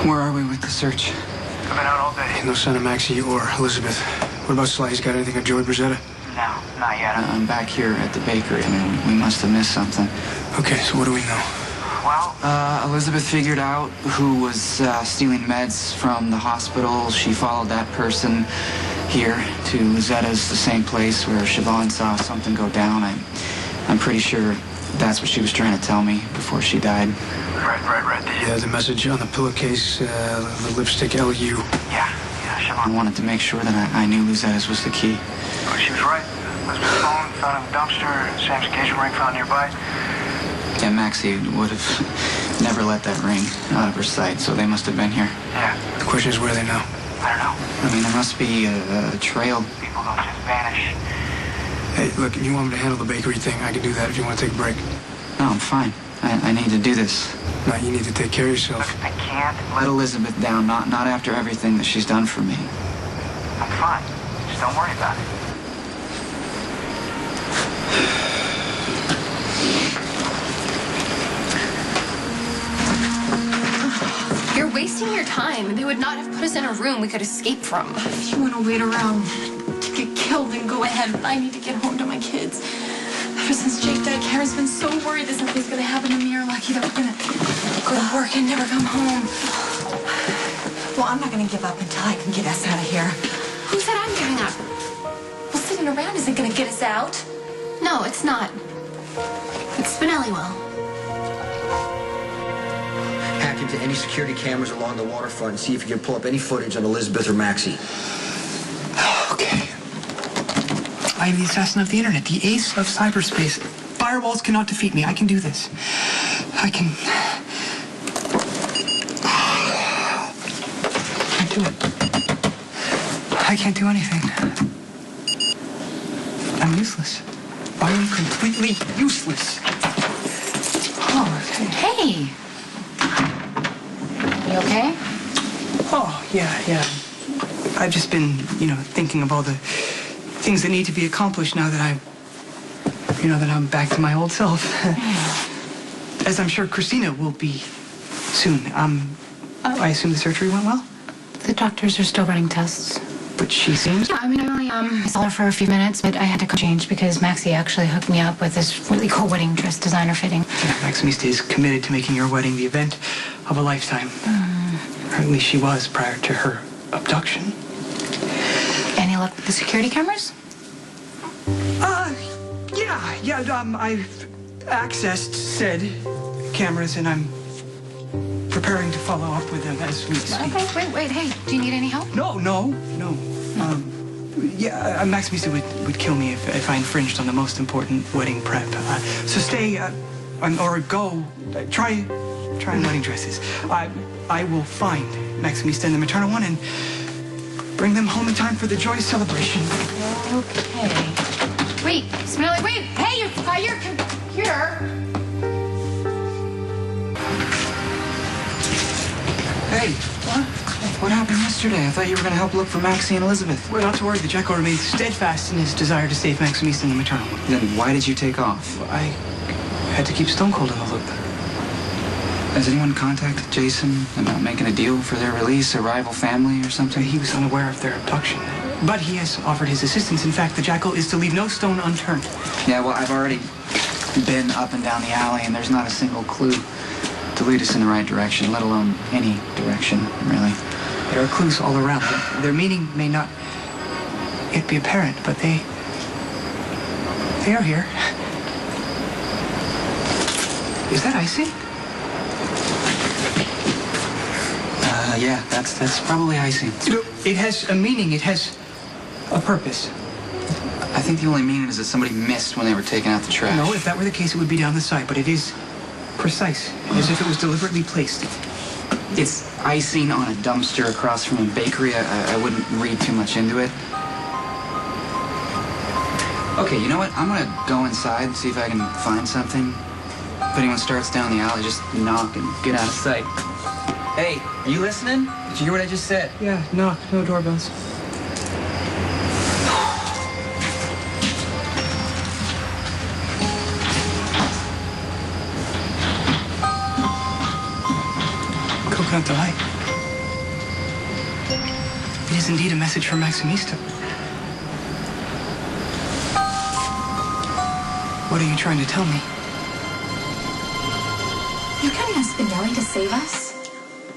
Where are we with the search? I've been out all day. No sign of Maxie or Elizabeth. What about Sly? He's got anything on Joey Brezetta? No, not yet. I'm back here at the bakery. I mean, we must have missed something. Okay, so what do we know? Well, Elizabeth figured out who was stealing meds from the hospital. She followed that person here to Lizetta's, the same place where Siobhan saw something go down. I'm pretty sure that's what she was trying to tell me before she died. Right. The message on the pillowcase, the lipstick LU. Yeah, I Siobhan. wanted to make sure that I knew Lizetta's was the key. Oh, she was right. Elizabeth's phone found in the dumpster. Sam's engagement ring found nearby. Yeah, Maxie would have never let that ring out of her sight, so they must have been here. Yeah. The question is where they know. I don't know. I mean, there must be a trail. People don't just vanish. Hey, look, if you want me to handle the bakery thing, I can do that if you want to take a break. No, I'm fine. I need to do this. No, you need to take care of yourself. Look, I can't Let Elizabeth down, not after everything that she's done for me. I'm fine. Just don't worry about it. You're wasting your time. They would not have put us in a room we could escape from. If you want to wait around to get killed, then go ahead. But I need to get home to my kids. Ever since Jake died, Karen's been so worried that something's going to happen to me or Lucky that we're going to go to work and never come home. Well, I'm not going to give up until I can get us out of here. Who said I'm giving up? Well, sitting around isn't going to get us out. No, it's not. It's Spinelli will. Hack into any security cameras along the waterfront and see if you can pull up any footage on Elizabeth or Maxie. Okay. I am the assassin of the internet, the ace of cyberspace. Firewalls cannot defeat me. I can do this. I can do it. I can't do anything. I'm useless. I am completely useless. Oh, okay. Hey. You okay? Oh, yeah. I've just been, thinking of all the things that need to be accomplished now that I'm back to my old self. As I'm sure Christina will be soon. I assume the surgery went well? The doctors are still running tests. But she seems... Yeah, I mean, I only saw her for a few minutes, but I had to change because Maxie actually hooked me up with this really cool wedding dress designer fitting. Yeah, Maximista is committed to making your wedding the event of a lifetime. Or at least she was prior to her abduction. Any luck with the security cameras? Yeah, I've accessed said cameras and I'm preparing to follow up with them as we speak. Okay, wait, hey, do you need any help? No. Maximista would kill me if I infringed on the most important wedding prep. So stay, or go, try on wedding dresses. I will find Maximista and the maternal one and bring them home in time for the joyous celebration. Okay. Wait, Spinelli, wait! Hey, your computer! Hey, what happened yesterday? I thought you were going to help look for Maxie and Elizabeth. Well, not to worry. The Jackal remains steadfast in his desire to save Maximista and the maternal one. Then why did you take off? I had to keep Stone Cold in the loop. Has anyone contacted Jason about making a deal for their release, a rival family or something? He was unaware of their abduction. But he has offered his assistance. In fact, the Jackal is to leave no stone unturned. Yeah, well, I've already been up and down the alley, and there's not a single clue to lead us in the right direction, let alone any direction, really. There are clues all around. Their meaning may not yet be apparent, but they are here. Is that icing? Yeah, that's probably icing. It has a meaning. It has a purpose. I think the only meaning is that somebody missed when they were taking out the trash. No, if that were the case, it would be down the side, but it is precise, as if it was deliberately placed. It's icing on a dumpster across from a bakery. I wouldn't read too much into it. Okay, you know what? I'm gonna go inside and see if I can find something. If anyone starts down the alley, just knock and get out of sight. Hey, are you listening? Did you hear what I just said? Yeah, knock, no doorbells. Coconut delight. It is indeed a message from Maximista. What are you trying to tell me? You're counting on Spinelli to save us?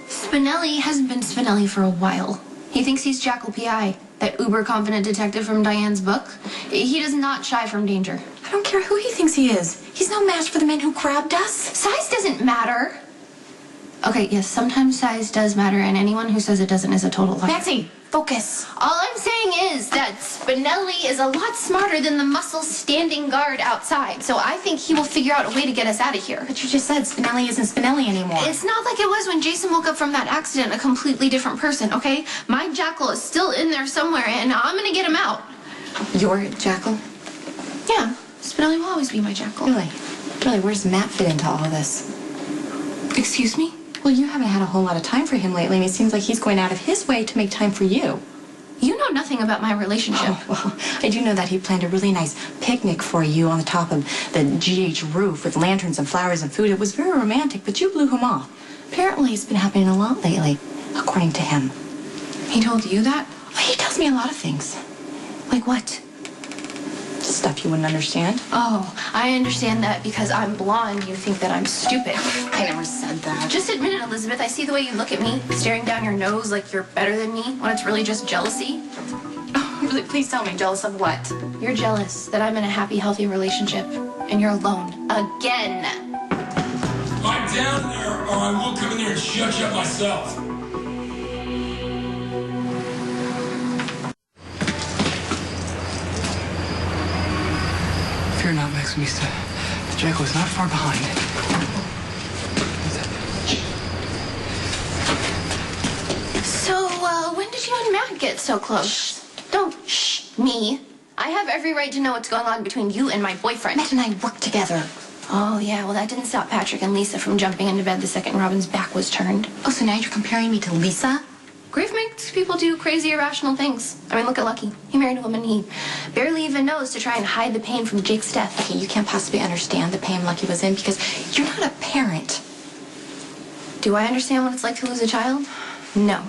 Spinelli hasn't been Spinelli for a while. He thinks he's Jackal P.I., that uber-confident detective from Diane's book. He does not shy from danger. I don't care who he thinks he is. He's no match for the man who grabbed us. Size doesn't matter. Okay, yes, sometimes size does matter, and anyone who says it doesn't is a total liar. Maxie, focus. All I'm saying is that Spinelli is a lot smarter than the muscle standing guard outside, so I think he will figure out a way to get us out of here. But you just said Spinelli isn't Spinelli anymore. It's not like it was when Jason woke up from that accident a completely different person, okay? My Jackal is still in there somewhere, and I'm gonna get him out. Your Jackal? Yeah, Spinelli will always be my Jackal. Really? Really, where does Matt fit into all of this? Excuse me? Well, you haven't had a whole lot of time for him lately, and it seems like he's going out of his way to make time for you. You know nothing about my relationship. Oh, well, I do know that he planned a really nice picnic for you on the top of the GH roof with lanterns and flowers and food. It was very romantic, but you blew him off. Apparently, it's been happening a lot lately, according to him. He told you that? He tells me a lot of things. Like what? Stuff you wouldn't understand. Oh, I understand that because I'm blonde, you think that I'm stupid. I never said that. Just admit it, Elizabeth. I see the way you look at me, staring down your nose like you're better than me, when it's really just jealousy. Oh, really, please tell me, jealous of what? You're jealous that I'm in a happy, healthy relationship, and you're alone. Again. I'm down there, or I will come in there and shut you up myself. Fear not, Maximista. The Jackal is not far behind. So, when did you and Matt get so close? Shh. Don't shh me. I have every right to know what's going on between you and my boyfriend. Matt and I work together. Oh, yeah, well, that didn't stop Patrick and Lisa from jumping into bed the second Robin's back was turned. Oh, so now you're comparing me to Lisa? Grief makes people do crazy, irrational things. I mean, look at Lucky. He married a woman he barely even knows to try and hide the pain from Jake's death. Okay, you can't possibly understand the pain Lucky was in because you're not a parent. Do I understand what it's like to lose a child? No.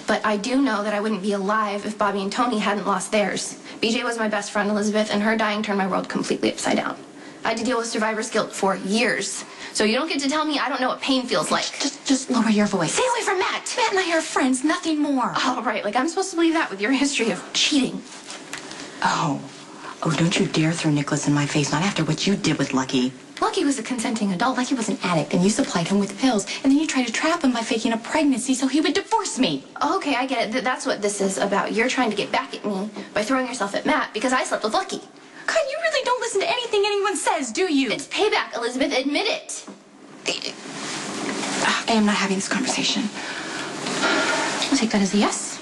But I do know that I wouldn't be alive if Bobby and Tony hadn't lost theirs. BJ was my best friend, Elizabeth, and her dying turned my world completely upside down. I had to deal with survivor's guilt for years. So you don't get to tell me I don't know what pain feels like. Just lower your voice. Stay away from Matt. Matt and I are friends, nothing more. Oh, right. Like I'm supposed to believe that with your history of cheating. Oh, don't you dare throw Nicholas in my face, not after what you did with Lucky. Lucky was a consenting adult. Lucky was an addict, and you supplied him with pills, and then you tried to trap him by faking a pregnancy so he would divorce me. Okay, I get it. That's what this is about. You're trying to get back at me by throwing yourself at Matt because I slept with Lucky. God, you really don't listen to anything anyone says, do you? It's payback, Elizabeth. Admit it. I am not having this conversation. I'll take that as a yes.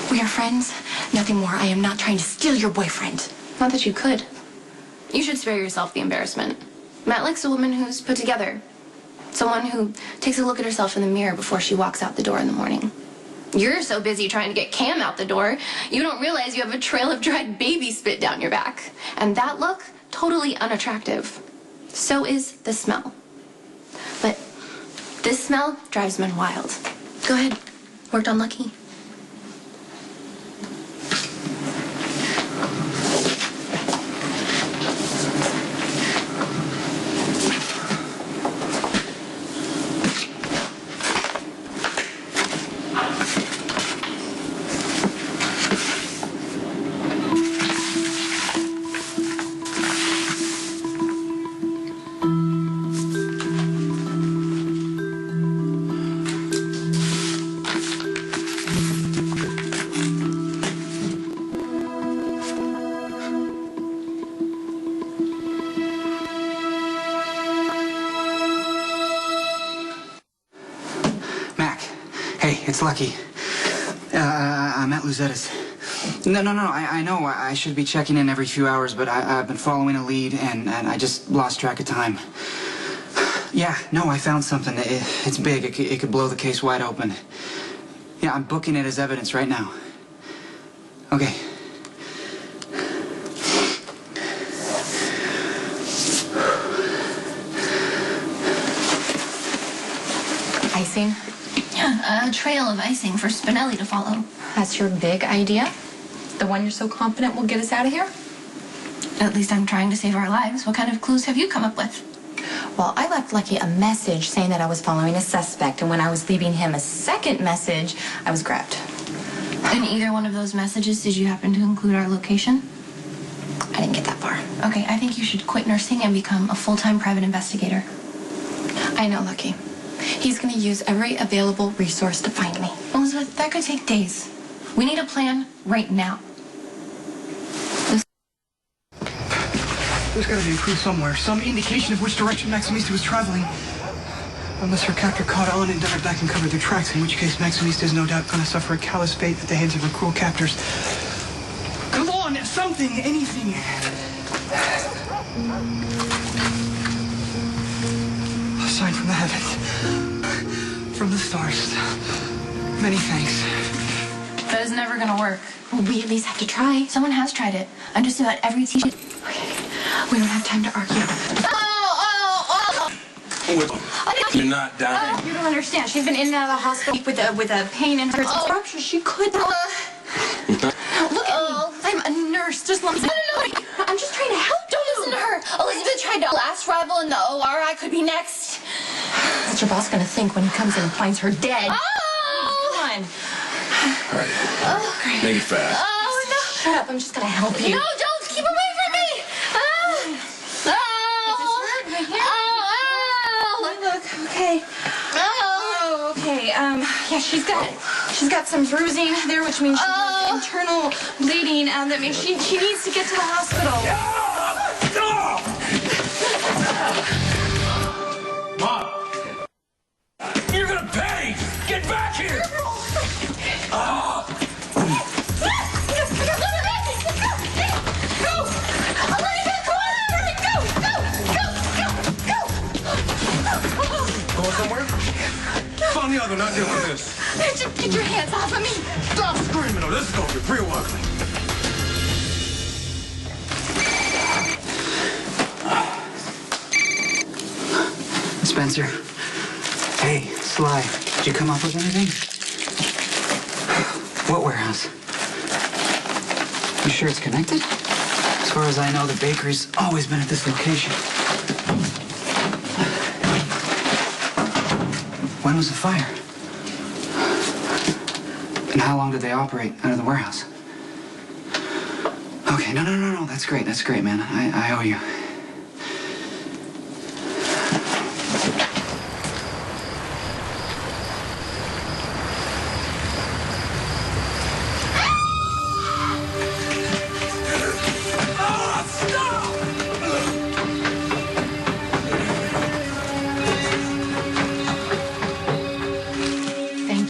We are friends, nothing more. I am not trying to steal your boyfriend. Not that you could. You should spare yourself the embarrassment. Matt likes a woman who's put together. Someone who takes a look at herself in the mirror before she walks out the door in the morning. You're so busy trying to get Cam out the door, you don't realize you have a trail of dried baby spit down your back. And that look, totally unattractive. So is the smell. But this smell drives men wild. Go ahead. Worked on Lucky. It's Lucky. I'm at Luzetta's. No, I know I should be checking in every few hours, but I've been following a lead, and I just lost track of time. Yeah, no, I found something. It's big. It could blow the case wide open. Yeah, I'm booking it as evidence right now. Okay. I icing? Yeah, a trail of icing for Spinelli to follow. That's your big idea? The one you're so confident will get us out of here? At least I'm trying to save our lives. What kind of clues have you come up with? Well, I left Lucky a message saying that I was following a suspect, and when I was leaving him a second message, I was grabbed. In either one of those messages, did you happen to include our location? I didn't get that far. Okay, I think you should quit nursing and become a full-time private investigator. I know Lucky. He's going to use every available resource to find me. Elizabeth, that could take days. We need a plan right now. There's got to be a clue somewhere. Some indication of which direction Maximista was traveling. Unless her captor caught on and dug back and covered their tracks, in which case Maximista is no doubt going to suffer a callous fate at the hands of her cruel captors. Come on, something, anything. A sign from the heavens. From the stars. Many thanks. That is never gonna work. Well, we at least have to try. Someone has tried it. On just about every teacher. Okay, we don't have time to argue. You're not dying. You don't understand. She's been in and out of the hospital with a pain in her rupture. She could. Look at me. I'm a nurse. Just let me. No. I'm just trying to help. Don't listen to her. Elizabeth tried to last rival in the OR. I could be next. What's your boss gonna think when he comes in and finds her dead? Oh! Come on. All right. Make it fast. Oh, no. Shut up. I'm just gonna help you. No, don't. Keep away from me. Look. Okay. Oh, okay. Yeah, she's got some bruising there, which means she has internal bleeding. That means she needs to get to the hospital. Mom! You're gonna pay! Get back here! Going somewhere? Find the other, not deal with this. Just get your hands off of me. Stop screaming! Oh, this is gonna get real ugly. Spencer. Hey, Sly. Did you come up with anything? What warehouse? You sure it's connected? As far as I know, the bakery's always been at this location. When was the fire? And how long did they operate out of the warehouse? Okay, no. That's great, man. I owe you.